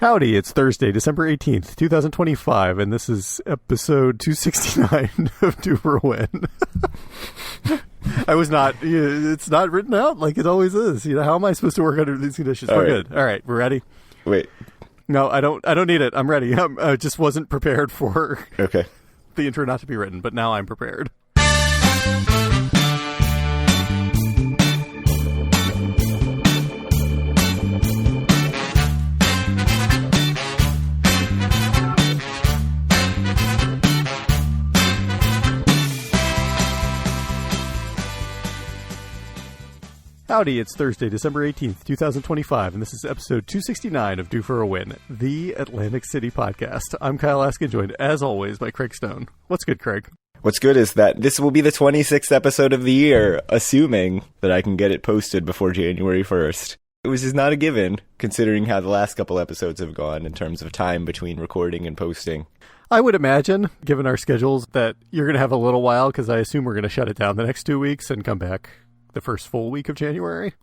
Howdy, it's Thursday, December 18th, 2025, and this is episode 269 of Due for a Win. It's not written out like it always is. You know, how am I supposed to work under these conditions? We're good. All right, we're ready? Wait. No, I don't need it. I'm ready. I just wasn't prepared for the intro not to be written, but now I'm prepared. Howdy, it's Thursday, December 18th, 2025, and this is episode 269 of Due for a Win, the Atlantic City podcast. I'm Kyle Askin, joined, as always, by Craig Stone. What's good, Craig? What's good is that this will be the 26th episode of the year, assuming that I can get it posted before January 1st. Which is not a given, considering how the last couple episodes have gone in terms of time between recording and posting. I would imagine, given our schedules, that you're going to have a little while, because I assume we're going to shut it down the next 2 weeks and come back the first full week of January.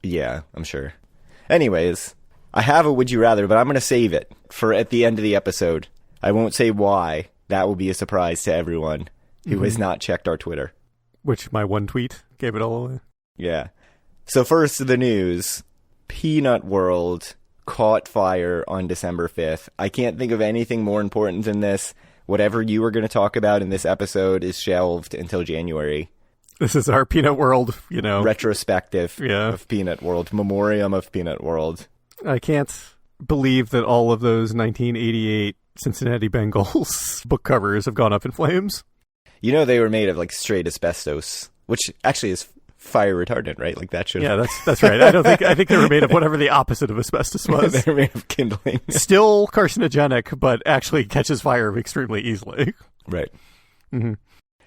Yeah, I'm sure. Anyways, I have a Would You Rather, but I'm going to save it for at the end of the episode. I won't say why. That will be a surprise to everyone who has not checked our Twitter. Which my one tweet gave it all away. Yeah. So first, the news. Peanut World caught fire on December 5th. I can't think of anything more important than this. Whatever you were going to talk about in this episode is shelved until January. This is our Peanut World, retrospective of Peanut World, memoriam of Peanut World. I can't believe that all of those 1988 Cincinnati Bengals book covers have gone up in flames. You know, they were made of like straight asbestos, which actually is fire retardant, right? Like that should. Yeah, that's right. I think they were made of whatever the opposite of asbestos was. They were made of kindling. Still carcinogenic, but actually catches fire extremely easily. Right. Mm-hmm.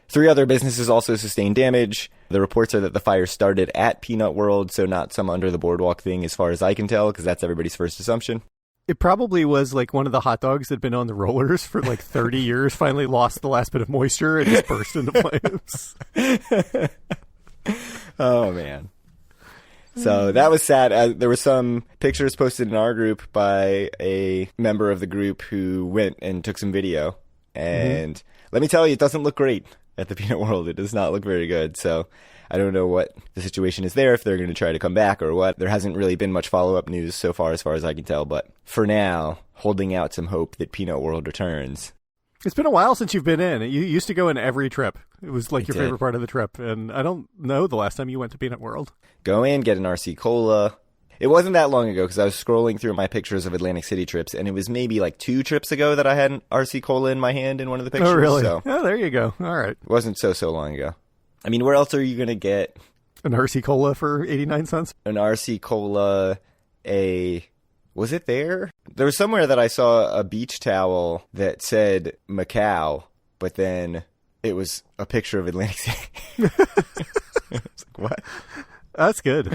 3 other businesses also sustained damage. The reports are that the fire started at Peanut World, so not some under the boardwalk thing as far as I can tell, because that's everybody's first assumption. It probably was like one of the hot dogs that had been on the rollers for like 30 years, finally lost the last bit of moisture and just burst into flames. Oh, man. So that was sad. There were some pictures posted in our group by a member of the group who went and took some video. And let me tell you, it doesn't look great at the Peanut World. It does not look very good. So I don't know what the situation is there, if they're going to try to come back or what. There hasn't really been much follow-up news so far as I can tell. But for now, holding out some hope that Peanut World returns. It's been a while since you've been in. You used to go in every trip. It was like your did. favorite part of the trip. And I don't know the last time you went to Peanut World. Go in, get an RC Cola. It wasn't that long ago because I was scrolling through my pictures of Atlantic City trips, and it was maybe like 2 trips ago that I had an RC Cola in my hand in one of the pictures. Oh, really? So Oh, there you go. All right. It wasn't so long ago. I mean, where else are you going to get an RC Cola for 89 cents? An RC Cola, was it there? There was somewhere that I saw a beach towel that said Macau, but then it was a picture of Atlantic City. I was like, what? That's good.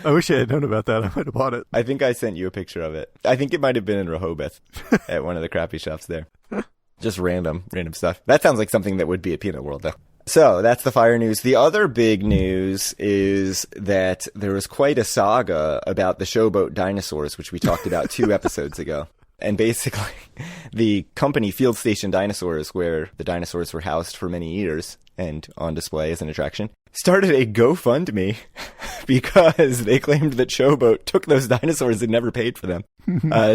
I wish I had known about that. I might have bought it. I think I sent you a picture of it. I think it might have been in Rehoboth at one of the crappy shops there. Just random stuff. That sounds like something that would be at Peanut World, though. So that's the fire news. The other big news is that there was quite a saga about the showboat dinosaurs, which we talked about 2 episodes ago. And basically, the company Field Station Dinosaurs, where the dinosaurs were housed for many years and on display as an attraction, started a GoFundMe because they claimed that Showboat took those dinosaurs and never paid for them.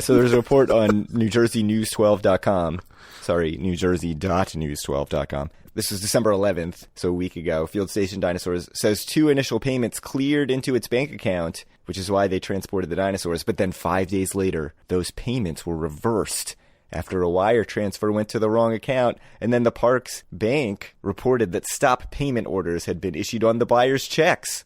So there's a report on NewJerseyNews12.com. Sorry, NewJersey.News12.com. This was December 11th, so a week ago. Field Station Dinosaurs says 2 initial payments cleared into its bank account, which is why they transported the dinosaurs. But then 5 days later, those payments were reversed after a wire transfer went to the wrong account. And then the park's bank reported that stop payment orders had been issued on the buyer's checks.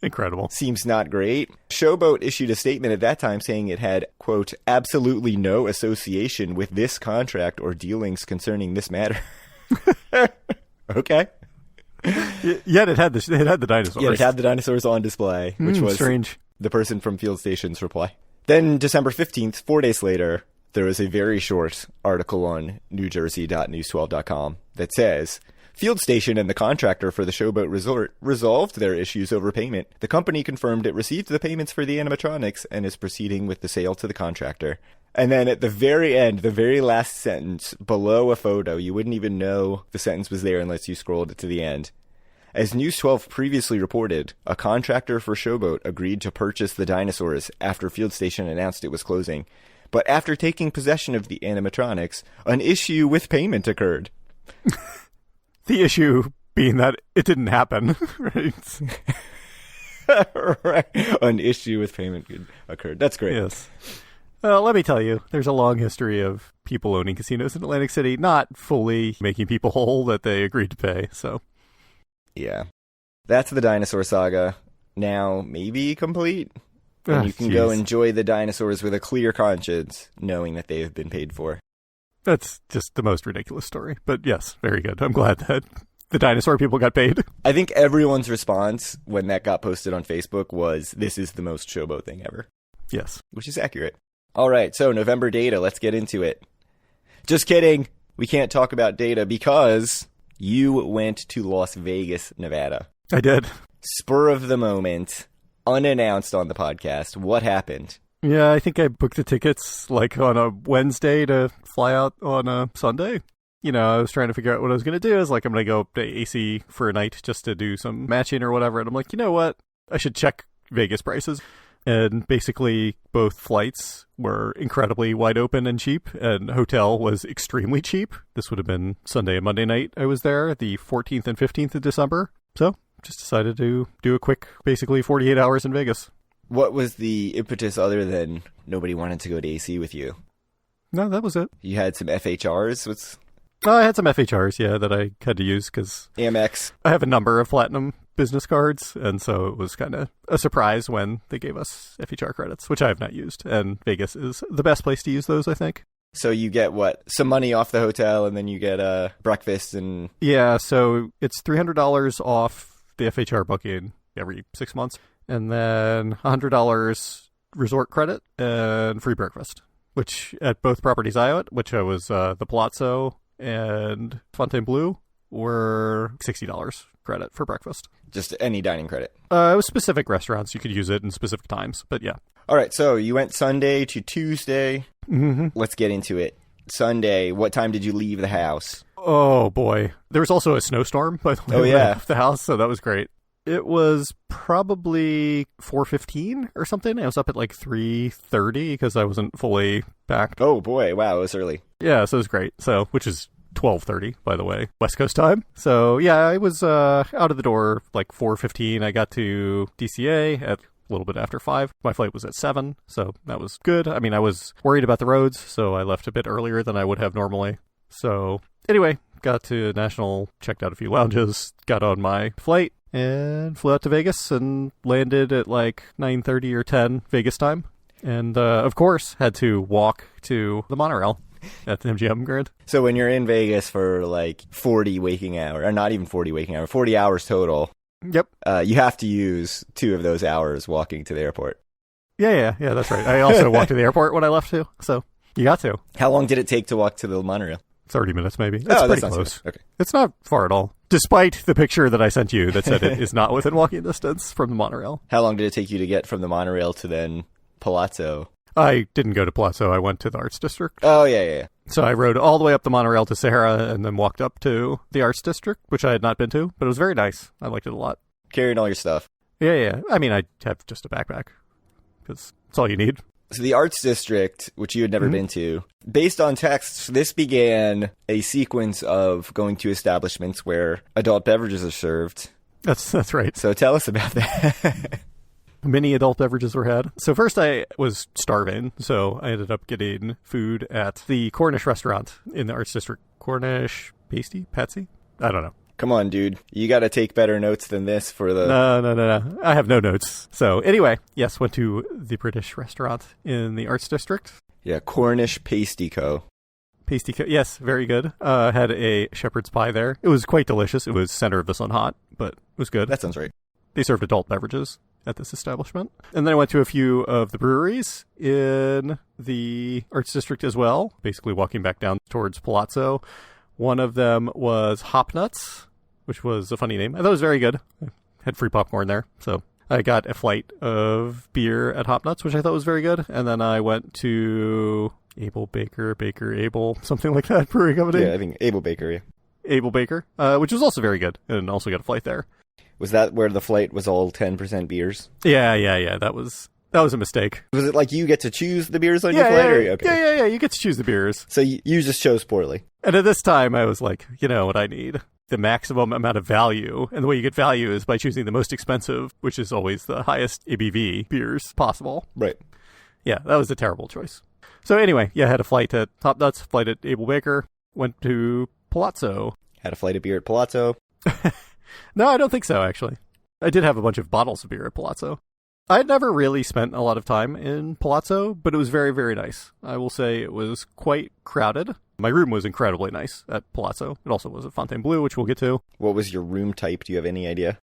Incredible. Seems not great. Showboat issued a statement at that time saying it had, quote, absolutely no association with this contract or dealings concerning this matter. Okay. Yet it had the dinosaurs. Yeah, it had the dinosaurs on display, which was strange. The person from Field Station's reply. Then December 15th, 4 days later, there was a very short article on NewJersey.News12.com that says, Field Station and the contractor for the Showboat Resort resolved their issues over payment. The company confirmed it received the payments for the animatronics and is proceeding with the sale to the contractor. And then at the very end, the very last sentence, below a photo, you wouldn't even know the sentence was there unless you scrolled it to the end. As News 12 previously reported, a contractor for Showboat agreed to purchase the dinosaurs after Field Station announced it was closing. But after taking possession of the animatronics, an issue with payment occurred. The issue being that it didn't happen, right? Right. An issue with payment occurred. That's great. Yes. Let me tell you, there's a long history of people owning casinos in Atlantic City, not fully making people whole that they agreed to pay, so. Yeah. That's the dinosaur saga. Now maybe complete. And you can go enjoy the dinosaurs with a clear conscience, knowing that they have been paid for. That's just the most ridiculous story. But yes, very good. I'm glad that the dinosaur people got paid. I think everyone's response when that got posted on Facebook was, this is the most Showboat thing ever. Yes. Which is accurate. All right, so November data, let's get into it. Just kidding. We can't talk about data because you went to Las Vegas, Nevada. I did. Spur of the moment, unannounced on the podcast. What happened? Yeah, I think I booked the tickets like on a Wednesday to fly out on a Sunday. You know, I was trying to figure out what I was going to do. I was like, I'm going to go up to AC for a night just to do some matching or whatever. And I'm like, you know what? I should check Vegas prices. And basically, both flights were incredibly wide open and cheap, and hotel was extremely cheap. This would have been Sunday and Monday night I was there, the 14th and 15th of December. So, just decided to do a quick, basically 48 hours in Vegas. What was the impetus other than nobody wanted to go to AC with you? No, that was it. You had some FHRs? I had some FHRs, yeah, that I had to use because Amex. I have a number of Platinum business cards, and so it was kind of a surprise when they gave us FHR credits, which I have not used, and Vegas is the best place to use those, I think. So you get, what, some money off the hotel, and then you get breakfast and... Yeah, so it's $300 off the FHR booking every 6 months, and then $100 resort credit and free breakfast, which at both properties I owned, which I was the Palazzo and Fontainebleau, were $60 credit for breakfast. Just any dining credit? It was specific restaurants. You could use it in specific times, but yeah. All right, so you went Sunday to Tuesday. Mm-hmm. Let's get into it. Sunday, what time did you leave the house? Oh, boy. There was also a snowstorm, by the way, when I left the house, so that was great. It was probably 4:15 or something. I was up at like 3:30 because I wasn't fully packed. Oh, boy. Wow, it was early. Yeah, so it was great. So, which is 12:30, by the way, West Coast time. So, yeah, I was out of the door like 4:15. I got to DCA at a little bit after 5. My flight was at 7, so that was good. I mean, I was worried about the roads, so I left a bit earlier than I would have normally. So, anyway, got to National, checked out a few lounges, got on my flight, and flew out to Vegas and landed at like 9:30 or 10 Vegas time. And, of course, had to walk to the monorail at the MGM Grand. So when you're in Vegas for like 40 waking hours, or not even 40 waking hours, 40 hours total. Yep. You have to use 2 of those hours walking to the airport. Yeah, that's right. I also walked to the airport when I left too, so you got to. How long did it take to walk to the monorail? 30 minutes maybe. It's pretty close. Okay. It's not far at all, despite the picture that I sent you that said it is not within walking distance from the monorail. How long did it take you to get from the monorail to then Palazzo? I didn't go to Palazzo. I went to the Arts District. Oh, yeah. So I rode all the way up the monorail to Sahara and then walked up to the Arts District, which I had not been to, but it was very nice. I liked it a lot. Carrying all your stuff. Yeah. I mean, I have just a backpack because it's all you need. So the Arts District, which you had never been to, based on texts, this began a sequence of going to establishments where adult beverages are served. That's right. So tell us about that. Many adult beverages were had. So first I was starving, so I ended up getting food at the Cornish restaurant in the Arts District. Cornish pasty? Patsy? I don't know. Come on, dude. You got to take better notes than this for the... No. I have no notes. So anyway, yes, went to the British restaurant in the Arts District. Yeah, Cornish Pasty Co. Pasty Co. Yes, very good. Had a shepherd's pie there. It was quite delicious. It was center of the sun hot, but it was good. That sounds right. They served adult beverages at this establishment. And then I went to a few of the breweries in the Arts District as well, basically walking back down towards Palazzo. One of them was Hop Nuts, which was a funny name. I thought it was very good. I had free popcorn there, so I got a flight of beer at Hop Nuts, which I thought was very good. And then I went to Baker Able, something like that, brewing company. Yeah, I think Able Baker, yeah. Able Baker, which was also very good, and also got a flight there. Was that where the flight was all 10% beers? Yeah. That was a mistake. Was it like you get to choose the beers on your flight? Okay. Yeah. You get to choose the beers. So you just chose poorly. And at this time, I was like, you know what I need? The maximum amount of value. And the way you get value is by choosing the most expensive, which is always the highest ABV beers possible. Right. Yeah, that was a terrible choice. So anyway, yeah, I had a flight at Hop Nuts, flight at Able Baker, went to Palazzo. Had a flight of beer at Palazzo. No, I don't think so, actually. I did have a bunch of bottles of beer at Palazzo. I had never really spent a lot of time in Palazzo, but it was very, very nice. I will say it was quite crowded. My room was incredibly nice at Palazzo. It also was at Fontainebleau, which we'll get to. What was your room type? Do you have any idea?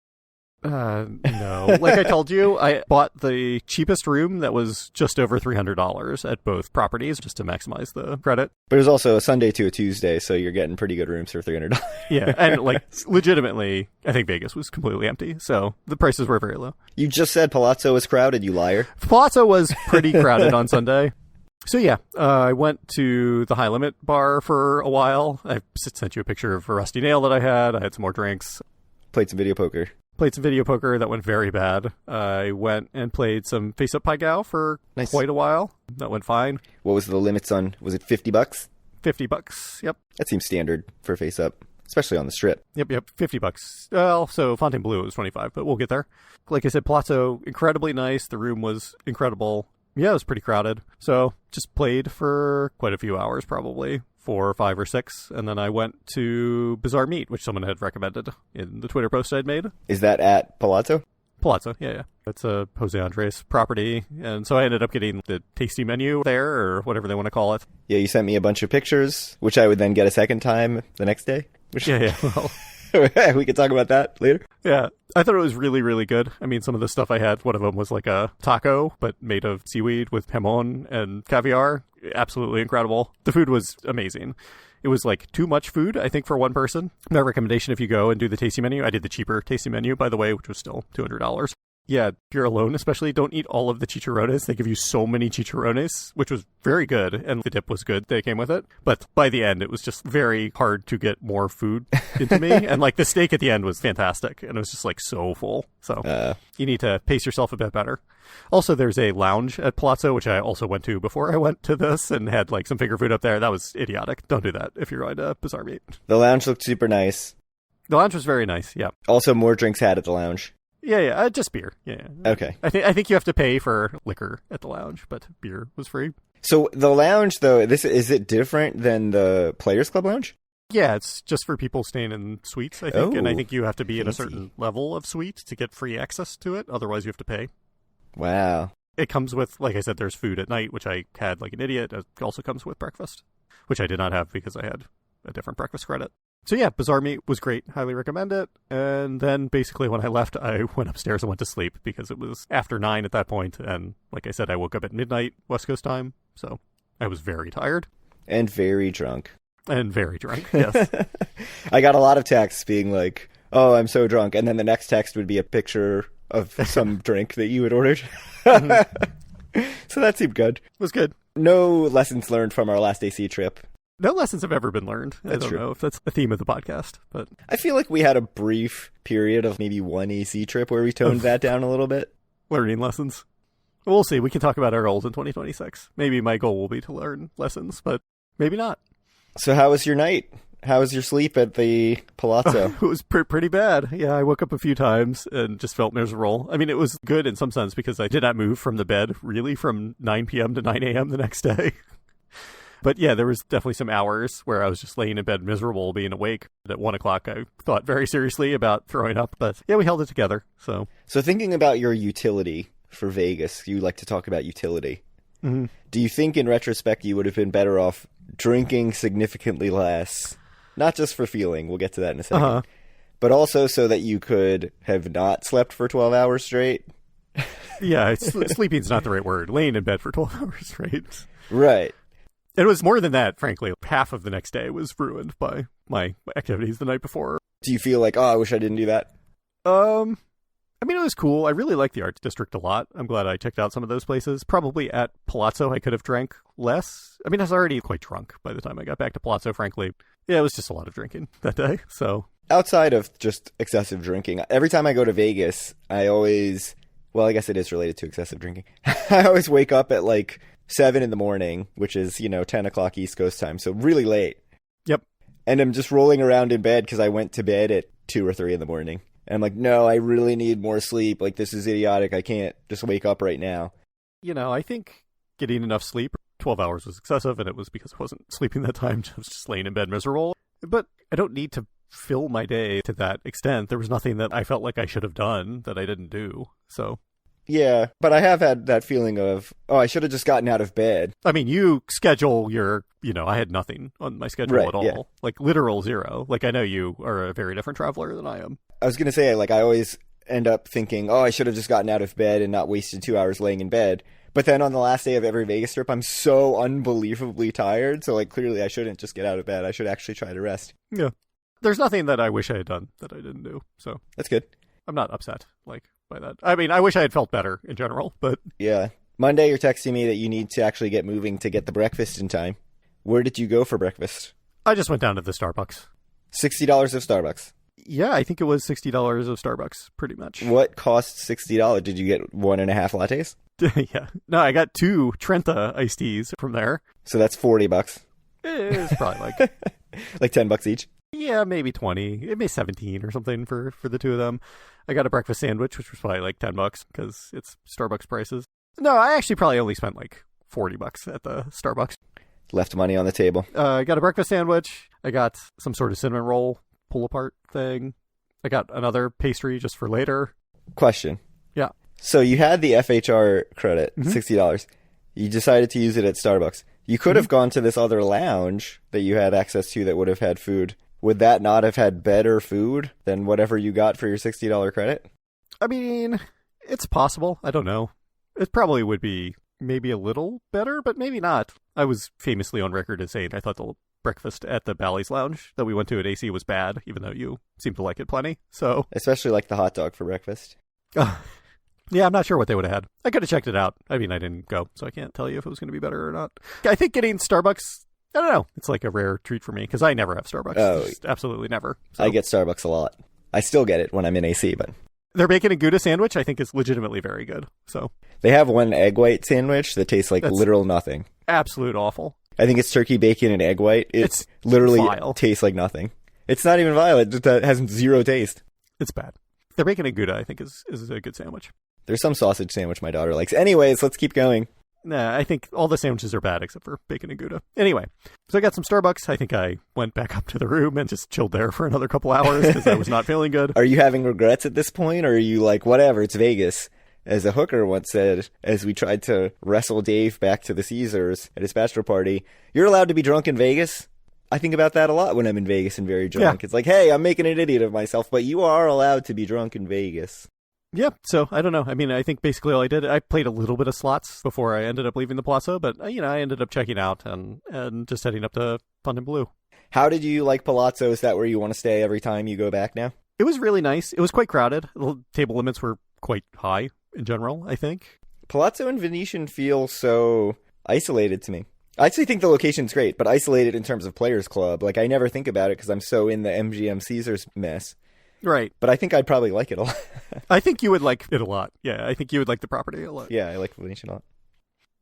No. Like I told you, I bought the cheapest room that was just over $300 at both properties just to maximize the credit. But it was also a Sunday to a Tuesday, so you're getting pretty good rooms for $300. Yeah, and like legitimately, I think Vegas was completely empty, so the prices were very low. You just said Palazzo was crowded, you liar. Palazzo was pretty crowded on Sunday. So yeah, I went to the High Limit bar for a while. I sent you a picture of a rusty nail that I had. I had some more drinks. Played some video poker. Played some video poker. That went very bad. I went and played some Face Up Pai Gow for quite a while. That went fine. What was the limits on? Was it $50? $50, yep. That seems standard for Face Up, especially on the Strip. Yep, $50. Well, so Fontainebleau was $25, but we'll get there. Like I said, Palazzo, incredibly nice. The room was incredible. Yeah, it was pretty crowded. So just played for quite a few hours, probably 4 or 5 or 6. And then I went to Bizarre Meat, which someone had recommended in the Twitter post I'd made. Is that at Palazzo? Palazzo, yeah. It's a Jose Andres property. And so I ended up getting the tasty menu there, or whatever they want to call it. Yeah, you sent me a bunch of pictures, which I would then get a second time the next day. Yeah. Well, we could talk about that later. Yeah, I thought it was really, really good. I mean, some of the stuff I had, one of them was like a taco, but made of seaweed with jamon and caviar. Absolutely incredible. The food was amazing. It was like too much food, I think, for one person. My recommendation, if you go and do the tasty menu, I did the cheaper tasty menu, by the way, which was still $200. Yeah, if you're alone, especially, don't eat all of the chicharrones. They give you so many chicharrones, which was very good, and the dip was good. They came with it. But by the end, it was just very hard to get more food into me. And like the steak at the end was fantastic, and it was just like so full. So you need to pace yourself a bit better. Also, there's a lounge at Palazzo, which I also went to before I went to this, and had like some finger food up there. That was idiotic. Don't do that if you're going to Bizarre Meat. The lounge looked super nice. The lounge was very nice, yeah. Also, more drinks had at the lounge. Yeah, just beer. Yeah. Okay. I think you have to pay for liquor at the lounge, but beer was free. So the lounge, though, is it different than the Players Club lounge? Yeah, it's just for people staying in suites, I think, and I Oh, think you have to be in a fancy. certain level of suite to get free access to it. Otherwise, you have to pay. Wow. It comes with, like I said, there's food at night, which I had like an idiot. It also comes with breakfast, which I did not have because I had a different breakfast credit. So yeah, Bizarre Meat was great. Highly recommend it. And then basically when I left, I went upstairs and went to sleep because it was after 9 at that point. And like I said, I woke up at midnight West Coast time. So I was very tired. And very drunk. And very drunk, yes. I got a lot of texts being like, oh, I'm so drunk. And then the next text would be a picture of some drink that you had ordered. So that seemed good. It was good. No lessons learned from our last AC trip. No lessons have ever been learned. I That's don't true. know if that's the theme of the podcast, but I feel like we had a brief period of maybe one AC trip where we toned that down a little bit. learning lessons. We'll see. We can talk about our goals in 2026. Maybe my goal will be to learn lessons, but maybe not. So how was your night? How was your sleep at the Palazzo? It was pretty bad. Yeah, I woke up a few times and just felt miserable. I mean, it was good in some sense because I did not move from the bed really from 9 p.m. to 9 a.m. the next day. But yeah, there was definitely some hours where I was just laying in bed miserable, being awake. At 1 o'clock, I thought very seriously about throwing up. But yeah, we held it together. So thinking about your utility for Vegas, you like to talk about utility. Mm-hmm. Do you think in retrospect you would have been better off drinking significantly less? Not just for feeling, we'll get to that in a second. But also so that you could have not slept for 12 hours straight? Yeah, sleeping's not the right word. Laying in bed for 12 hours straight. Right. It was more than that, frankly. Half of the next day was ruined by my activities the night before. Do you feel like, oh, I wish I didn't do that? I mean, it was cool. I really like the Arts District a lot. I'm glad I checked out some of those places. Probably at Palazzo, I could have drank less. I mean, I was already quite drunk by the time I got back to Palazzo, frankly. Yeah, it was just a lot of drinking that day, so... Outside of just excessive drinking, every time I go to Vegas, I always... Well, I guess it is related to excessive drinking. I always wake up at like 7 in the morning, which is, 10 o'clock East Coast time, so really late. Yep. And I'm just rolling around in bed because I went to bed at 2 or 3 in the morning. And I'm like, no, I really need more sleep. Like, this is idiotic. I can't just wake up right now. I think getting enough sleep, 12 hours was excessive, and it was because I wasn't sleeping that time. I was just laying in bed miserable. But I don't need to fill my day to that extent. There was nothing that I felt like I should have done that I didn't do. So... Yeah, but I have had that feeling of, oh, I should have just gotten out of bed. I mean, you schedule your, I had nothing on my schedule at all. Yeah. Like, literal zero. Like, I know you are a very different traveler than I am. I was going to say, like, I always end up thinking, oh, I should have just gotten out of bed and not wasted 2 hours laying in bed. But then on the last day of every Vegas trip, I'm so unbelievably tired. So, like, clearly I shouldn't just get out of bed. I should actually try to rest. Yeah. There's nothing that I wish I had done that I didn't do. So that's good. I'm not upset, by that. I mean, I wish I had felt better in general, but... Yeah. Monday, you're texting me that you need to actually get moving to get the breakfast in time. Where did you go for breakfast? I just went down to the Starbucks. $60 of Starbucks? Yeah, I think it was $60 of Starbucks, pretty much. What costs $60? Did you get 1.5 lattes? Yeah. No, I got 2 Trenta iced teas from there. So that's $40. It was probably like... like $10 each? Yeah, maybe 20. It may 17 or something for the 2 of them. I got a breakfast sandwich, which was probably like $10 because it's Starbucks prices. No, I actually probably only spent like $40 at the Starbucks. Left money on the table. I got a breakfast sandwich. I got some sort of cinnamon roll pull apart thing. I got another pastry just for later. Question. Yeah. So you had the FHR credit, $60. You decided to use it at Starbucks. You could have gone to this other lounge that you had access to that would have had food. Would that not have had better food than whatever you got for your $60 credit? I mean, it's possible. I don't know. It probably would be maybe a little better, but maybe not. I was famously on record as saying I thought the breakfast at the Bally's Lounge that we went to at AC was bad, even though you seem to like it plenty. So, especially like the hot dog for breakfast. Yeah, I'm not sure what they would have had. I could have checked it out. I mean, I didn't go, so I can't tell you if it was going to be better or not. I think getting Starbucks... I don't know. It's like a rare treat for me because I never have Starbucks. Oh, just absolutely never. So. I get Starbucks a lot. I still get it when I'm in AC, but... Their bacon and Gouda sandwich, I think, is legitimately very good. So they have one egg white sandwich that tastes like literal nothing. Absolute awful. I think it's turkey bacon and egg white. It's literally vile. Tastes like nothing. It's not even vile. It just has zero taste. It's bad. Their bacon and Gouda, I think, is a good sandwich. There's some sausage sandwich my daughter likes. Anyways, let's keep going. Nah, I think all the sandwiches are bad except for bacon and Gouda. Anyway, so I got some Starbucks. I think I went back up to the room and just chilled there for another couple hours because I was not feeling good. Are you having regrets at this point, or are you like, whatever, it's Vegas? As a hooker once said, as we tried to wrestle Dave back to the Caesars at his bachelor party, you're allowed to be drunk in Vegas? I think about that a lot when I'm in Vegas and very drunk. Yeah. It's like, hey, I'm making an idiot of myself, but you are allowed to be drunk in Vegas. Yeah, so I don't know. I mean, I think basically all I did, I played a little bit of slots before I ended up leaving the Palazzo, but, I ended up checking out and just heading up to Fontainebleau. How did you like Palazzo? Is that where you want to stay every time you go back now? It was really nice. It was quite crowded. The table limits were quite high in general, I think. Palazzo and Venetian feel so isolated to me. I actually think the location's great, but isolated in terms of Players Club. Like, I never think about it because I'm so in the MGM Caesars mess. Right. But I think I'd probably like it a lot. I think you would like it a lot. Yeah, I think you would like the property a lot. Yeah, I like Venetian a lot.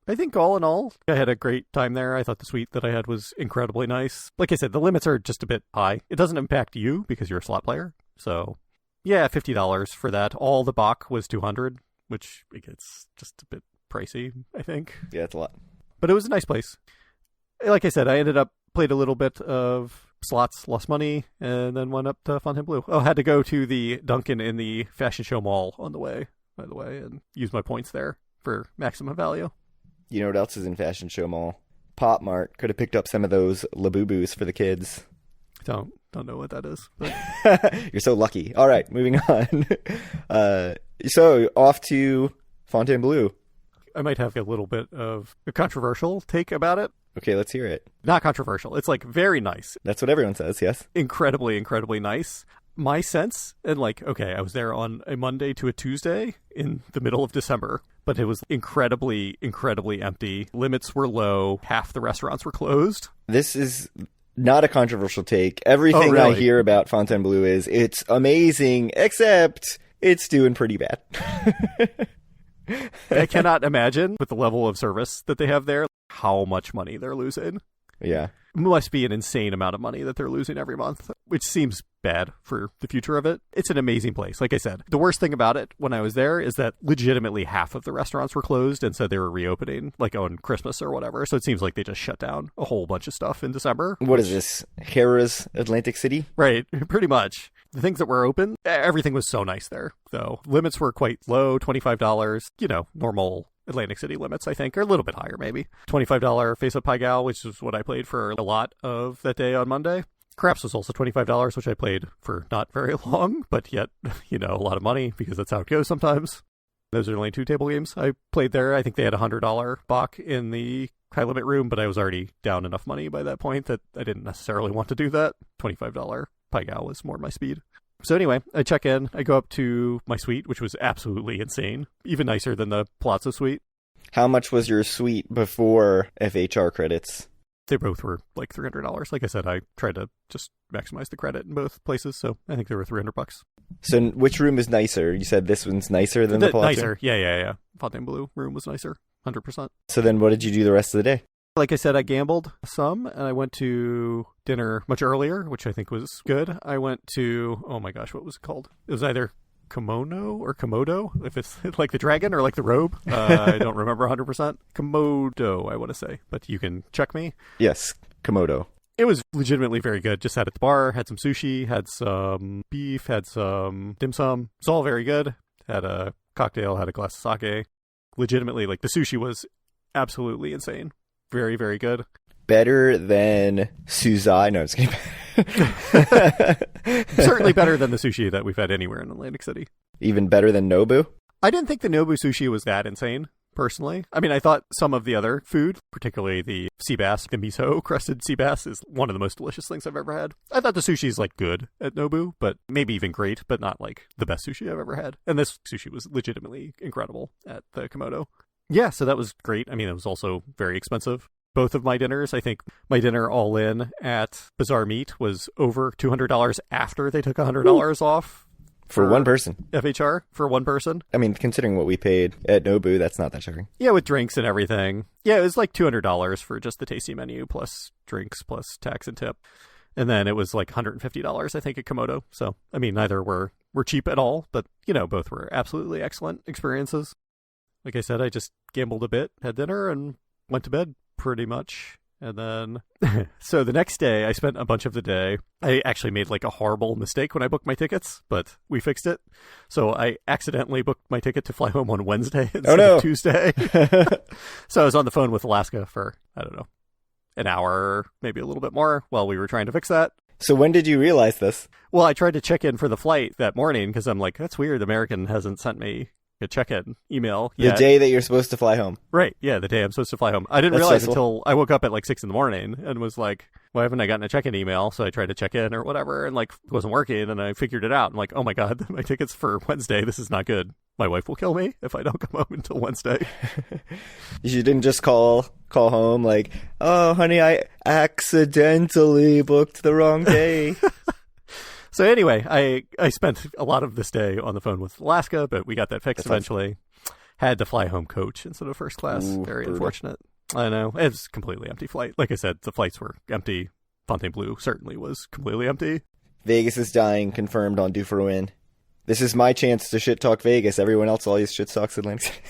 I think all in all, I had a great time there. I thought the suite that I had was incredibly nice. Like I said, the limits are just a bit high. It doesn't impact you because you're a slot player. So, yeah, $50 for that. All the Bach was $200, which gets just a bit pricey, I think. Yeah, it's a lot. But it was a nice place. Like I said, I played a little bit of slots, lost money, and then went up to Fontainebleau. Oh, had to go to the Dunkin' in the Fashion Show Mall on the way, by the way, and use my points there for maximum value. You know what else is in Fashion Show Mall? Pop Mart. Could have picked up some of those Labubus for the kids. Don't know what that is. But... You're so lucky. All right, moving on. So, off to Fontainebleau. I might have a little bit of a controversial take about it. Okay, let's hear it. Not controversial. It's like very nice. That's what everyone says, yes. Incredibly, incredibly nice. My sense, and like, okay, I was there on a Monday to a Tuesday in the middle of December, but it was incredibly, incredibly empty. Limits were low. Half the restaurants were closed. This is not a controversial take. Everything really? I hear about Fontainebleau is it's amazing, except it's doing pretty bad. I cannot imagine, with the level of service that they have there, how much money they're losing. Yeah. Must be an insane amount of money that they're losing every month, which seems bad for the future of it. It's an amazing place. Like I said, the worst thing about it when I was there is that legitimately half of the restaurants were closed and said they were reopening, like on Christmas or whatever. So it seems like they just shut down a whole bunch of stuff in December. What is this? Harrah's Atlantic City? Right, pretty much. The things that were open, everything was so nice there, though. Limits were quite low, $25, normal Atlantic City limits, I think, or a little bit higher, maybe. $25 face-up pie gal, which is what I played for a lot of that day on Monday. Craps was also $25, which I played for not very long, but yet, a lot of money, because that's how it goes sometimes. Those are the only 2 table games I played there. I think they had a $100 Bach in the high-limit room, but I was already down enough money by that point that I didn't necessarily want to do that. $25 pie gal was more my speed. So anyway, I check in, I go up to my suite, which was absolutely insane, even nicer than the Palazzo suite. How much was your suite before FHR credits? They both were like $300. Like I said, I tried to just maximize the credit in both places, so I think they were $300. So which room is nicer? You said this one's nicer than the Palazzo? Nicer, yeah. Fontainebleau room was nicer, 100%. So then what did you do the rest of the day? Like I said, I gambled some, and I went to dinner much earlier, which I think was good. I went to, oh my gosh, what was it called? It was either kimono or komodo, if it's like the dragon or like the robe. I don't remember 100%. Komodo, I want to say, but you can check me. Yes, Komodo. It was legitimately very good. Just sat at the bar, had some sushi, had some beef, had some dim sum. It's all very good. Had a cocktail, had a glass of sake. Legitimately, like the sushi was absolutely insane. Very, very good. Better than Suzai. No, I'm just kidding. Certainly better than the sushi that we've had anywhere in Atlantic City. Even better than Nobu? I didn't think the Nobu sushi was that insane, personally. I mean, I thought some of the other food, particularly the sea bass, the miso crusted sea bass, is one of the most delicious things I've ever had. I thought the sushi is like good at Nobu, but maybe even great, but not like the best sushi I've ever had. And this sushi was legitimately incredible at the Komodo. Yeah, so that was great. I mean, it was also very expensive. Both of my dinners, I think my dinner all in at Bazaar Meat was over $200 after they took $100 off. For one person. FHR, for one person. I mean, considering what we paid at Nobu, that's not that shocking. Yeah, with drinks and everything. Yeah, it was like $200 for just the tasty menu, plus drinks, plus tax and tip. And then it was like $150, I think, at Komodo. So, I mean, neither were cheap at all, but, both were absolutely excellent experiences. Like I said, I just gambled a bit, had dinner, and went to bed pretty much. And then, so the next day, I spent a bunch of the day. I actually made like a horrible mistake when I booked my tickets, but we fixed it. So I accidentally booked my ticket to fly home on Wednesday instead of Tuesday. So I was on the phone with Alaska for, I don't know, an hour, maybe a little bit more while we were trying to fix that. So when did you realize this? Well, I tried to check in for the flight that morning because I'm like, that's weird. American hasn't sent me a check-in email yet. The day that you're supposed to fly home. Right, yeah, the day I'm supposed to fly home. I didn't realize until I woke up at like 6 in the morning and was like, why haven't I gotten a check-in email? So I tried to check in or whatever, and like it wasn't working, and I figured it out. I'm like, oh my god, my ticket's for Wednesday. This is not good. My wife will kill me if I don't come home until Wednesday. You didn't just call home like, oh honey, I accidentally booked the wrong day. So anyway, I spent a lot of this day on the phone with Alaska, but we got that fixed eventually. Had to fly home coach instead of first class. Ooh, very brutal. Unfortunate. I know. It was a completely empty flight. Like I said, the flights were empty. Fontainebleau certainly was completely empty. Vegas is dying, confirmed on Due for a Win. This is my chance to shit talk Vegas. Everyone else always shit talks Atlantic.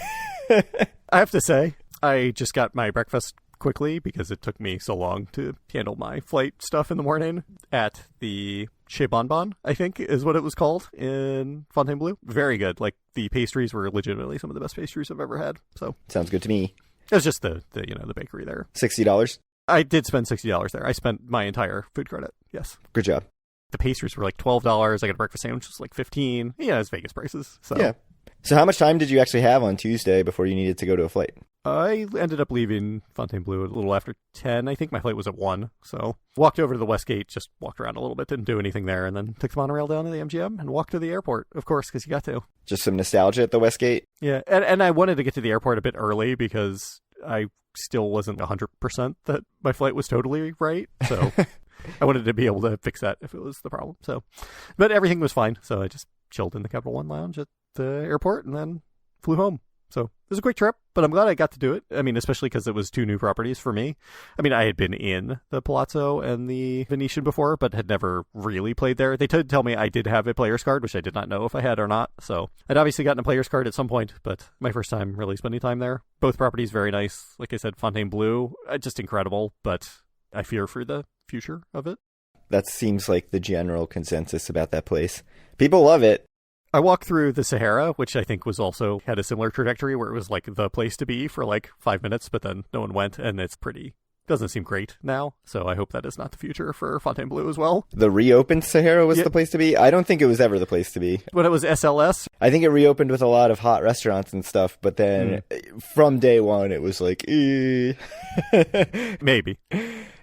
I have to say, I just got my breakfast quickly because it took me so long to handle my flight stuff in the morning at the Chez Bonbon, I think is what it was called in Fontainebleau. Very good. Like the pastries were legitimately some of the best pastries I've ever had. So sounds good to me. It was just the bakery there. $60? I did spend $60 there. I spent my entire food credit. Yes. Good job. The pastries were like $12. I got a breakfast sandwich was like $15. Yeah, it's Vegas prices. So yeah. So how much time did you actually have on Tuesday before you needed to go to a flight? I ended up leaving Fontainebleau a little after 10. I think my flight was at 1. So walked over to the West Gate, just walked around a little bit, didn't do anything there, and then took the monorail down to the MGM and walked to the airport, of course, because you got to. Just some nostalgia at the West Gate? Yeah, and I wanted to get to the airport a bit early because I still wasn't 100% that my flight was totally right. So I wanted to be able to fix that if it was the problem. So, but everything was fine. So I just chilled in the Capital One lounge at the airport and then flew home. So it was a quick trip, but I'm glad I got to do it. I mean, especially because it was 2 new properties for me. I mean, I had been in the Palazzo and the Venetian before, but had never really played there. They did tell me I did have a player's card, which I did not know if I had or not. So I'd obviously gotten a player's card at some point, but my first time really spending time there. Both properties very nice. Like I said, Fontainebleau, just incredible, but I fear for the future of it. That seems like the general consensus about that place. People love it. I walked through the Sahara, which I think was also had a similar trajectory where it was like the place to be for like 5 minutes, but then no one went, and it's doesn't seem great now. So I hope that is not the future for Fontainebleau as well. The reopened Sahara was the place to be? I don't think it was ever the place to be. When it was SLS? I think it reopened with a lot of hot restaurants and stuff, but then from day one it was like, Maybe.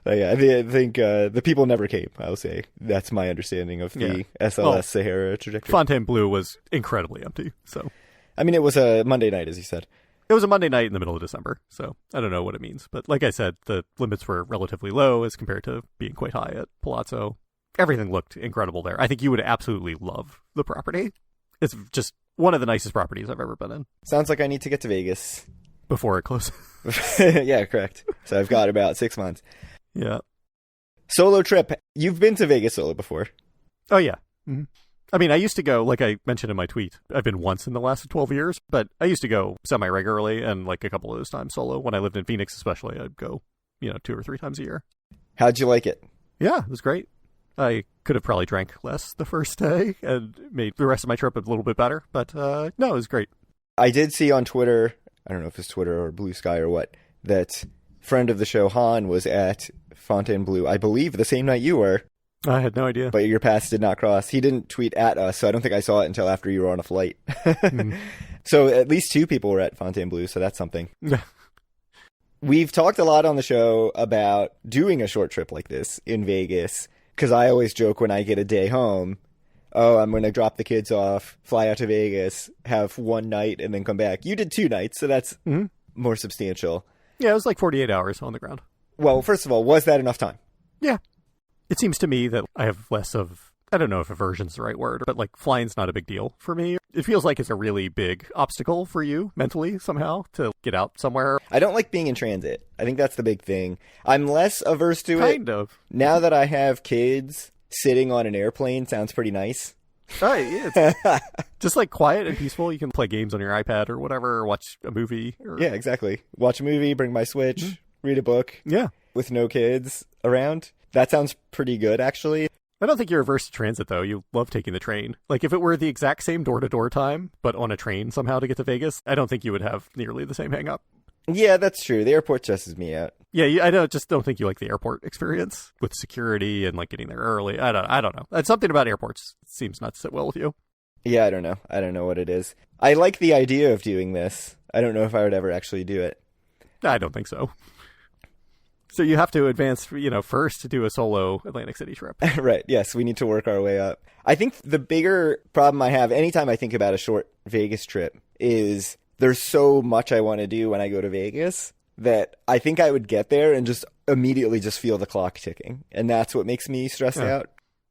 Yeah, I think the people never came, I'll say. That's my understanding of the SLS Sahara trajectory. Fontainebleau was incredibly empty. So, I mean, it was a Monday night, as you said. It was a Monday night in the middle of December, so I don't know what it means. But like I said, the limits were relatively low as compared to being quite high at Palazzo. Everything looked incredible there. I think you would absolutely love the property. It's just one of the nicest properties I've ever been in. Sounds like I need to get to Vegas. Before it closes. Yeah, correct. So I've got about 6 months. Yeah. Solo trip. You've been to Vegas solo before. Oh, yeah. Mm-hmm. I mean, I used to go, like I mentioned in my tweet, I've been once in the last 12 years, but I used to go semi-regularly, and like a couple of those times solo. When I lived in Phoenix especially, I'd go, 2 or 3 times a year. How'd you like it? Yeah, it was great. I could have probably drank less the first day and made the rest of my trip a little bit better, but no, it was great. I did see on Twitter, I don't know if it's Twitter or Blue Sky or what, that friend of the show, Han, was at Fontainebleau, I believe, the same night you were. I had no idea. But your paths did not cross. He didn't tweet at us, so I don't think I saw it until after you were on a flight. So at least 2 people were at Fontainebleau, so that's something. We've talked a lot on the show about doing a short trip like this in Vegas, because I always joke when I get a day home, I'm going to drop the kids off, fly out to Vegas, have 1 night, and then come back. You did 2 nights, so that's more substantial. Yeah, it was like 48 hours on the ground. Well, first of all, was that enough time? Yeah. It seems to me that I have less of, I don't know if aversion's the right word, but like flying's not a big deal for me. It feels like it's a really big obstacle for you mentally somehow to get out somewhere. I don't like being in transit. I think that's the big thing. I'm less averse to it. Kind of. Now that I have kids, sitting on an airplane sounds pretty nice. Right, yeah, it's just like quiet and peaceful. You can play games on your iPad or whatever, or watch a movie. Yeah, exactly. Watch a movie, bring my Switch, read a book. Yeah. With no kids around. That sounds pretty good, actually. I don't think you're averse to transit, though. You love taking the train. Like, if it were the exact same door-to-door time, but on a train somehow to get to Vegas, I don't think you would have nearly the same hang-up. Yeah, that's true. The airport stresses me out. Yeah, I just don't think you like the airport experience with security and like getting there early. I don't know. It's something about airports seems not to sit well with you. Yeah, I don't know. I don't know what it is. I like the idea of doing this. I don't know if I would ever actually do it. I don't think so. So you have to advance, first to do a solo Atlantic City trip. Right. Yes, we need to work our way up. I think the bigger problem I have anytime I think about a short Vegas trip is there's so much I want to do when I go to Vegas that I think I would get there and just immediately just feel the clock ticking. And that's what makes me stressed out.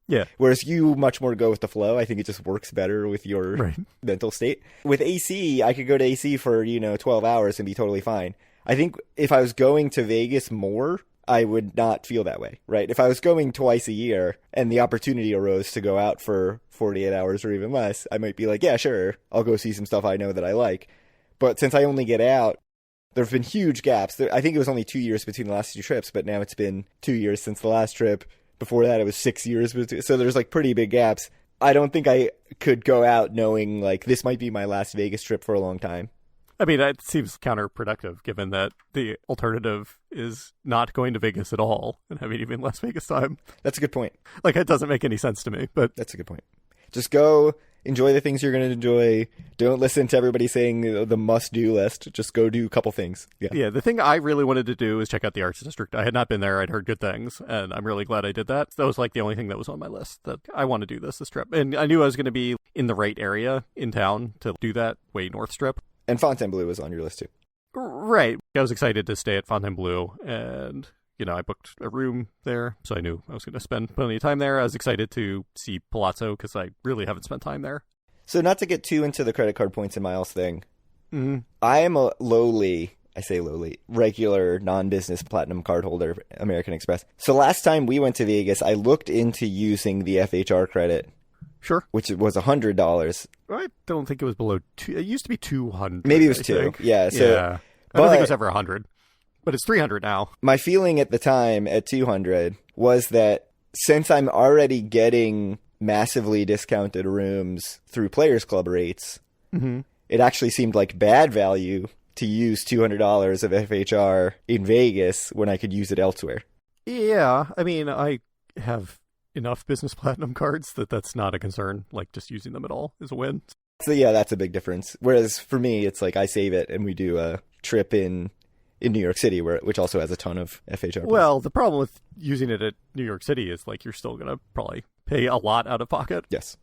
Yeah. Whereas you much more go with the flow. I think it just works better with your mental state. With AC, I could go to AC for, 12 hours and be totally fine. I think if I was going to Vegas more, I would not feel that way, right? If I was going twice a year and the opportunity arose to go out for 48 hours or even less, I might be like, yeah, sure, I'll go see some stuff I know that I like. But since I only get out, there have been huge gaps. I think it was only 2 years between the last 2 trips, but now it's been 2 years since the last trip. Before that, it was 6 years. So there's like pretty big gaps. I don't think I could go out knowing like this might be my last Vegas trip for a long time. I mean, it seems counterproductive given that the alternative is not going to Vegas at all and having even less Vegas time. That's a good point. Like, it doesn't make any sense to me, but... That's a good point. Just go enjoy the things you're going to enjoy. Don't listen to everybody saying the must-do list. Just go do a couple things. Yeah, the thing I really wanted to do is check out the Arts District. I had not been there. I'd heard good things, and I'm really glad I did that. That was like the only thing that was on my list, that I want to do this trip. And I knew I was going to be in the right area in town to do that, way North Strip. And Fontainebleau was on your list, too. Right. I was excited to stay at Fontainebleau, and I booked a room there, so I knew I was going to spend plenty of time there. I was excited to see Palazzo because I really haven't spent time there. So not to get too into the credit card points and miles thing, I am a lowly, regular non-business platinum card holder, American Express. So last time we went to Vegas, I looked into using the FHR credit. Sure. Which was $100. I don't think it was below $2. It used to be $200. Maybe it was $2. Yeah. So, yeah. I don't think it was ever $100. But it's $300 now. My feeling at the time at $200 was that since I'm already getting massively discounted rooms through Players Club rates, it actually seemed like bad value to use $200 of FHR in Vegas when I could use it elsewhere. Yeah. I mean, I have enough business platinum cards that's not a concern. Like, just using them at all is a win. So yeah, that's a big difference. Whereas for me, it's like I save it and we do a trip in New York City, which also has a ton of FHR points. Well, the problem with using it at New York City is like you're still going to probably pay a lot out of pocket. Yes.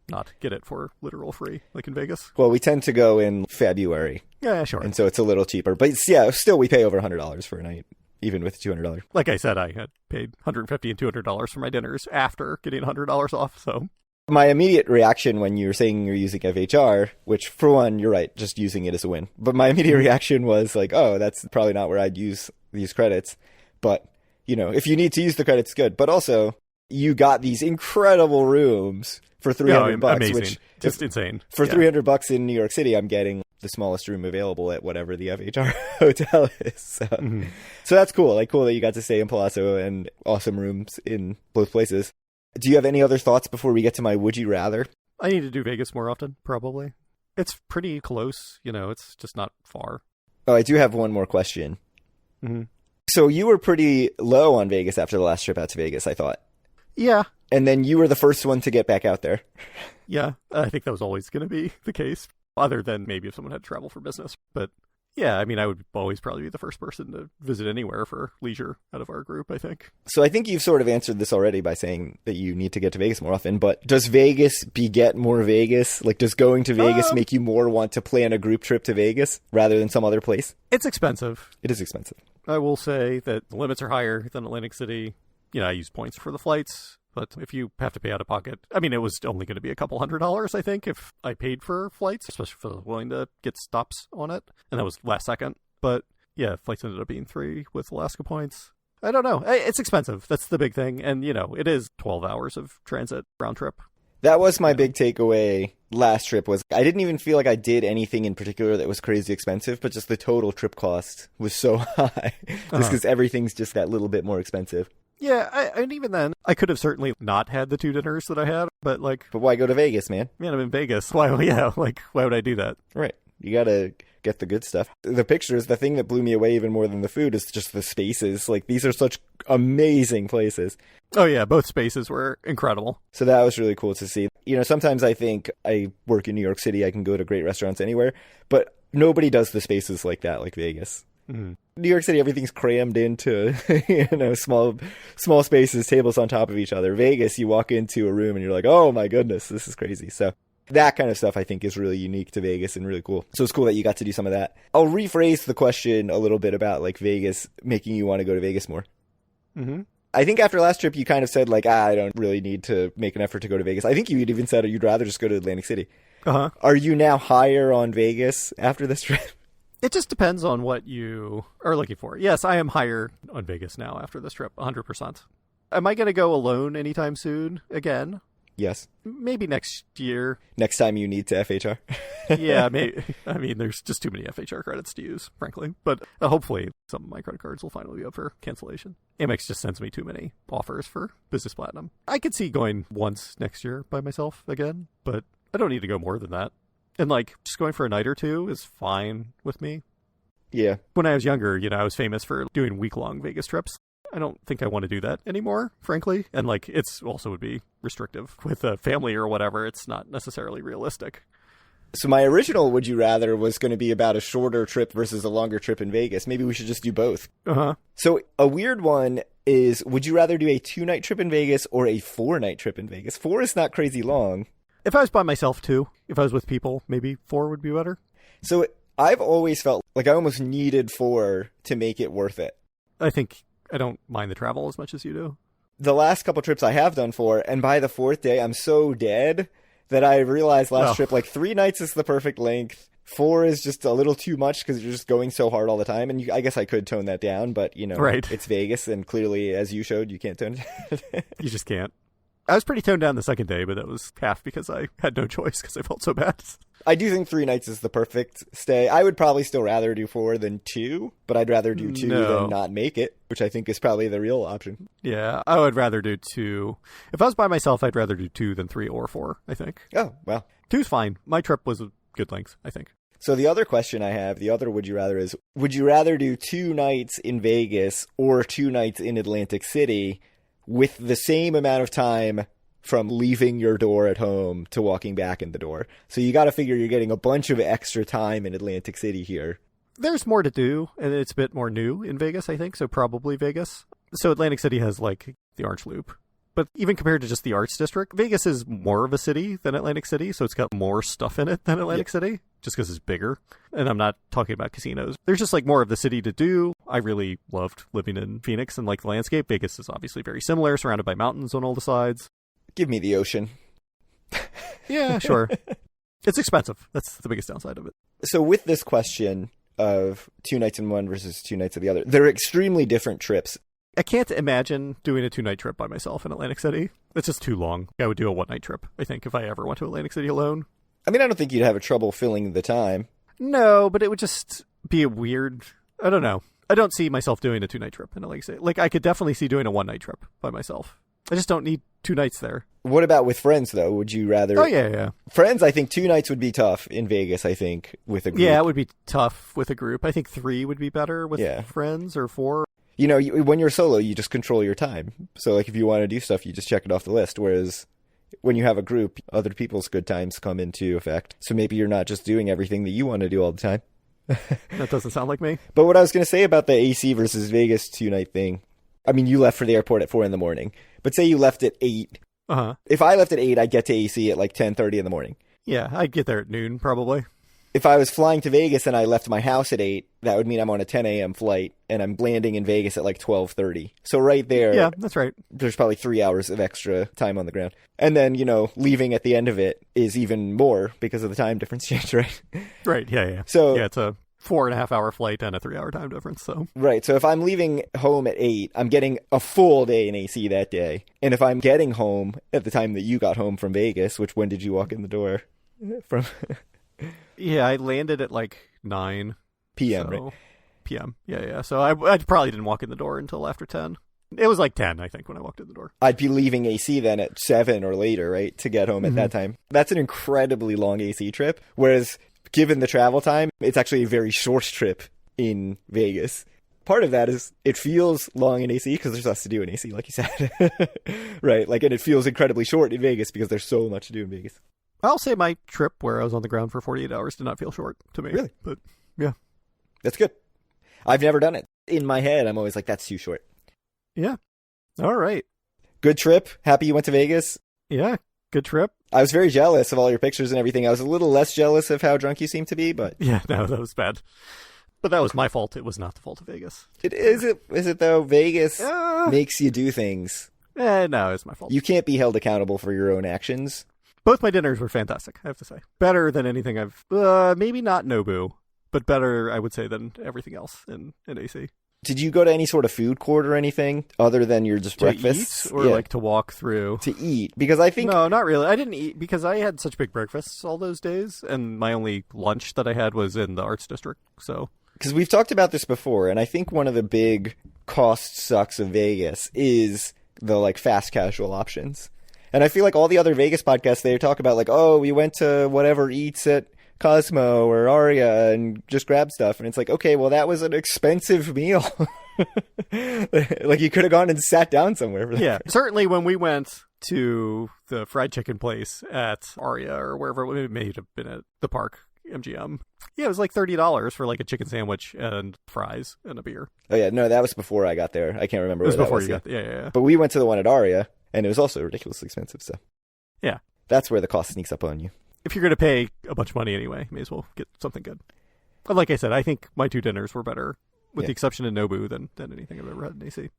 Not get it for literal free, like in Vegas. Well, we tend to go in February. Yeah, sure. And so it's a little cheaper. But yeah, still we pay over $100 for a night, even with $200. Like I said, I had paid $150 and $200 for my dinners after getting $100 off, so... My immediate reaction when you were saying you're using FHR, which for one, you're right, just using it is a win. But my immediate reaction was like, oh, that's probably not where I'd use these credits. But, if you need to use the credits, good. But also, you got these incredible rooms for $300, amazing. Which just insane. For $300 in New York City, I'm getting the smallest room available at whatever the FHR hotel is. So that's cool. Like, cool that you got to stay in Palazzo and awesome rooms in both places. Do you have any other thoughts before we get to my would you rather? I need to do Vegas more often, probably. It's pretty close, it's just not far. Oh, I do have one more question. So you were pretty low on Vegas after the last trip out to Vegas, I thought. Yeah. And then you were the first one to get back out there. Yeah, I think that was always going to be the case, other than maybe if someone had travel for business. But yeah, I mean, I would always probably be the first person to visit anywhere for leisure out of our group, I think. So I think you've sort of answered this already by saying that you need to get to Vegas more often, but does Vegas beget more Vegas? Like, does going to Vegas make you more want to plan a group trip to Vegas rather than some other place? It's expensive. It is expensive. I will say that the limits are higher than Atlantic City. I use points for the flights. But if you have to pay out of pocket, I mean, it was only going to be a couple $100, I think, if I paid for flights, especially if I was willing to get stops on it. And that was last second. But yeah, flights ended up being 3 with Alaska points. I don't know. It's expensive. That's the big thing. And, it is 12 hours of transit round trip. That was my big takeaway last trip was I didn't even feel like I did anything in particular that was crazy expensive, but just the total trip cost was so high. Just because everything's just that little bit more expensive. Yeah, and even then, I could have certainly not had the 2 dinners that I had, but But why go to Vegas, man? Man, I'm in Vegas. Why would I do that? Right. You gotta get the good stuff. The pictures, the thing that blew me away even more than the food is just the spaces. Like, these are such amazing places. Oh yeah, both spaces were incredible. So that was really cool to see. Sometimes I think I work in New York City, I can go to great restaurants anywhere, but nobody does the spaces like that, like Vegas. New York City, everything's crammed into, small spaces, tables on top of each other. Vegas, you walk into a room and you're like, oh my goodness, this is crazy. So that kind of stuff I think is really unique to Vegas and really cool. So it's cool that you got to do some of that. I'll rephrase the question a little bit about like Vegas making you want to go to Vegas more. I think after last trip, you kind of said like, I don't really need to make an effort to go to Vegas. I think you even said you'd rather just go to Atlantic City. Are you now higher on Vegas after this trip? It just depends on what you are looking for. Yes, I am higher on Vegas now after this trip, 100%. Am I going to go alone anytime soon again? Yes. Maybe next year. Next time you need to FHR? Yeah, maybe. I mean, there's just too many FHR credits to use, frankly. But hopefully some of my credit cards will finally be up for cancellation. Amex just sends me too many offers for Business Platinum. I could see going once next year by myself again, but I don't need to go more than that. And, just going for a night or two is fine with me. Yeah. When I was younger, I was famous for doing week-long Vegas trips. I don't think I want to do that anymore, frankly. And like, it's also would be restrictive with a family or whatever. It's not necessarily realistic. So my original Would You Rather was going to be about a shorter trip versus a longer trip in Vegas. Maybe we should just do both. Uh-huh. So a weird one is, would you rather do a 2-night trip in Vegas or a 4-night trip in Vegas? 4 is not crazy long. If I was by myself too, if I was with people, maybe 4 would be better. So I've always felt like I almost needed 4 to make it worth it. I think I don't mind the travel as much as you do. The last couple trips I have done 4, and by the 4th day, I'm so dead that I realized last trip, like 3 nights is the perfect length. 4 is just a little too much because you're just going so hard all the time. And I guess I could tone that down, but, you know, right. It's Vegas, and clearly, as you showed, you can't tone it down. You just can't. I was pretty toned down the second day, but that was half because I had no choice because I felt so bad. I do think 3 nights is the perfect stay. I would probably still rather do 4 than 2, but I'd rather do 2 than not make it, which I think is probably the real option. Yeah, I would rather do 2. If I was by myself, I'd rather do 2 than 3 or 4, I think. Oh, well. 2's fine. My trip was a good length, I think. So the other question I have, the other would you rather is, would you rather do 2 nights in Vegas or 2 nights in Atlantic City with the same amount of time from leaving your door at home to walking back in the door? So you got to figure you're getting a bunch of extra time in Atlantic City here. There's more to do, and it's a bit more new in Vegas, I think, so probably Vegas. So Atlantic City has, like, the Orange Loop. But even compared to just the Arts District, Vegas is more of a city than Atlantic City, so it's got more stuff in it than Atlantic City, just because it's bigger. And I'm not talking about casinos. There's just, like, more of the city to do. I really loved living in Phoenix and, like, the landscape. Vegas is obviously very similar, surrounded by mountains on all the sides. Give me the ocean. Yeah, sure. It's expensive. That's the biggest downside of it. So with this question of 2 nights in one versus 2 nights of the other, they're extremely different trips. I can't imagine doing a 2-night trip by myself in Atlantic City. It's just too long. I would do a 1-night trip, I think, if I ever went to Atlantic City alone. I mean, I don't think you'd have a trouble filling the time. No, but it would just be a weird... I don't know. I don't see myself doing a 2-night trip in Atlantic City. Like, I could definitely see doing a 1-night trip by myself. I just don't need 2 nights there. What about with friends, though? Would you rather... Oh, yeah. Friends, I think 2 nights would be tough in Vegas, I think, with a group. Yeah, it would be tough with a group. I think 3 would be better with friends, or 4. You know, when you're solo, you just control your time. So, like, if you want to do stuff, you just check it off the list. Whereas when you have a group, other people's good times come into effect. So maybe you're not just doing everything that you want to do all the time. That doesn't sound like me. But what I was going to say about the AC versus Vegas 2-night thing, I mean, you left for the airport at 4 a.m, but say you left at 8. Uh-huh. If I left at 8, I'd get to AC at like 10:30 in the morning. Yeah, I'd get there at noon, probably. If I was flying to Vegas and I left my house at 8, that would mean I'm on a 10 a.m. flight and I'm landing in Vegas at like 12:30. So right there, yeah, that's right. There's probably 3 hours of extra time on the ground. And then, you know, leaving at the end of it is even more because of the time difference change, right? Right, yeah. So yeah, it's a 4.5-hour flight and a 3-hour time difference, so. Right, so if I'm leaving home at 8, I'm getting a full day in AC that day. And if I'm getting home at the time that you got home from Vegas, which when did you walk in the door from? Yeah, I landed at like 9 p.m., so, right? p.m. Yeah. So I probably didn't walk in the door until after 10. It was like 10, I think, when I walked in the door. I'd be leaving AC then at 7 or later, right, to get home at that time. That's an incredibly long AC trip, whereas given the travel time, it's actually a very short trip in Vegas. Part of that is it feels long in AC because there's less to do in AC, like you said. Right, like, and it feels incredibly short in Vegas because there's so much to do in Vegas. I'll say my trip where I was on the ground for 48 hours did not feel short to me. Really? But, yeah. That's good. I've never done it. In my head, I'm always like, that's too short. Yeah. All right. Good trip. Happy you went to Vegas. Yeah. Good trip. I was very jealous of all your pictures and everything. I was a little less jealous of how drunk you seemed to be, but... Yeah, no, that was bad. But that was my fault. It was not the fault of Vegas. Is it though? Vegas makes you do things. No, it's my fault. You can't be held accountable for your own actions. Both my dinners were fantastic, I have to say. Better than anything I've... maybe not Nobu, but better, I would say, than everything else in AC. Did you go to any sort of food court or anything other than your just breakfast? Or like to walk through? To eat. Because I think... No, not really. I didn't eat because I had such big breakfasts all those days, and my only lunch that I had was in the Arts District, so... Because we've talked about this before, and I think one of the big cost sucks of Vegas is the, like, fast casual options. And I feel like all the other Vegas podcasts, they talk about, like, oh, we went to whatever eats at Cosmo or Aria and just grabbed stuff. And it's like, okay, well, that was an expensive meal. Like you could have gone and sat down somewhere. For that. Yeah, certainly when we went to the fried chicken place at Aria or wherever it may have been at the park, MGM. Yeah, it was like $30 for like a chicken sandwich and fries and a beer. Oh yeah, no, that was before I got there. I can't remember. It was where before that you was, got there. Yeah. But we went to the one at Aria, and it was also ridiculously expensive. So yeah, that's where the cost sneaks up on you. If you're going to pay a bunch of money anyway, may as well get something good. But like I said, I think my 2 dinners were better, with the exception of Nobu, than anything I've ever had in AC.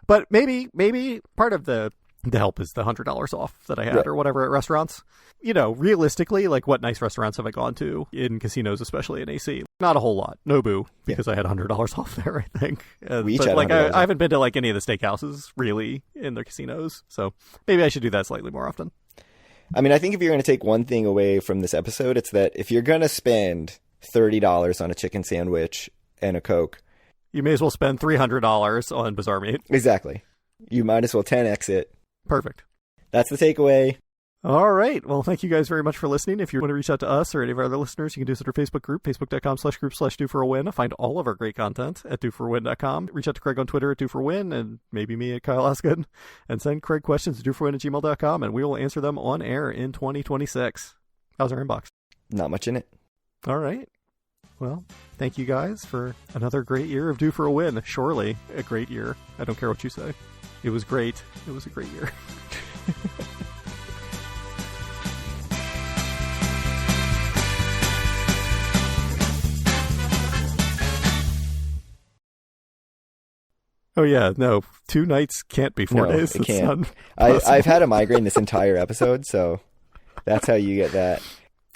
But maybe part of the help is the $100 off that I had or whatever at restaurants. You know, realistically, like what nice restaurants have I gone to in casinos, especially in AC? Not a whole lot. Nobu, because I had $100 off there, I think. We each but had like $100 I haven't been to like any of the steakhouses really in the casinos, so maybe I should do that slightly more often. I mean, I think if you're going to take one thing away from this episode, it's that if you're going to spend $30 on a chicken sandwich and a Coke, you may as well spend $300 on Bizarre Meat. Exactly. You might as well 10x it. Perfect. That's the takeaway. All right. Well, thank you guys very much for listening. If you want to reach out to us or any of our other listeners, you can do so at our Facebook group, facebook.com/group/DoForAWin. Find all of our great content at DoForAWin.com. Reach out to Craig on Twitter at DoForWin and maybe me at Kyle Askin. And send Craig questions to DoForWin@gmail.com and we will answer them on air in 2026. How's our inbox? Not much in it. All right. Well, thank you guys for another great year of Due for a Win. Surely a great year. I don't care what you say. It was great. It was a great year. Oh, yeah. No, 2 nights can't be 4 days. It can't. I've had a migraine this entire episode, so that's how you get that.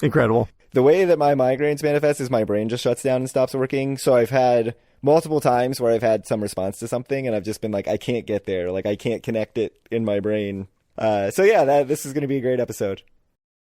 Incredible. The way that my migraines manifest is my brain just shuts down and stops working. So I've had multiple times where I've had some response to something, and I've just been like, I can't get there. Like, I can't connect it in my brain. So yeah, this is going to be a great episode.